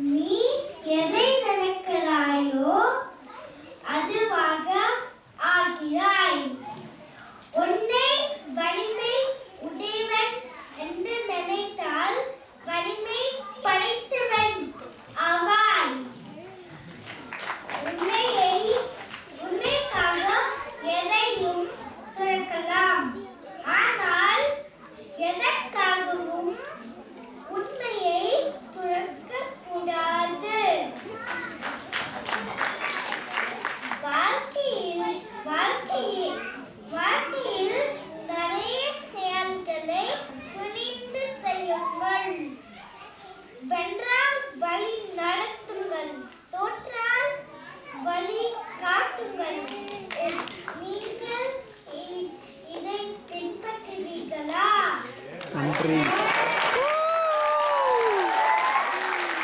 நீ எதை நினைக்கிறாயோ அதுவாக ஆகிறாய். உன்னை வலிமை உடையவன் என்று நினைத்தால் வலிமை படைத்தவன் ஆவாய். உண்மைக்காக எதையும் துறக்கலாம், ஆனால் எதற்காகவும் உண்மையை துறக்கக் கூடாது. வாழ்க்கையில் நிறைய செயல்களை துணிந்து செய்யுங்கள். வென்றால் வழி நடத்துங்கள், தோற்றால் வழி காட்டுங்கள். நீங்கள் இதை பின்பற்றுவீர்களா? நன்றி.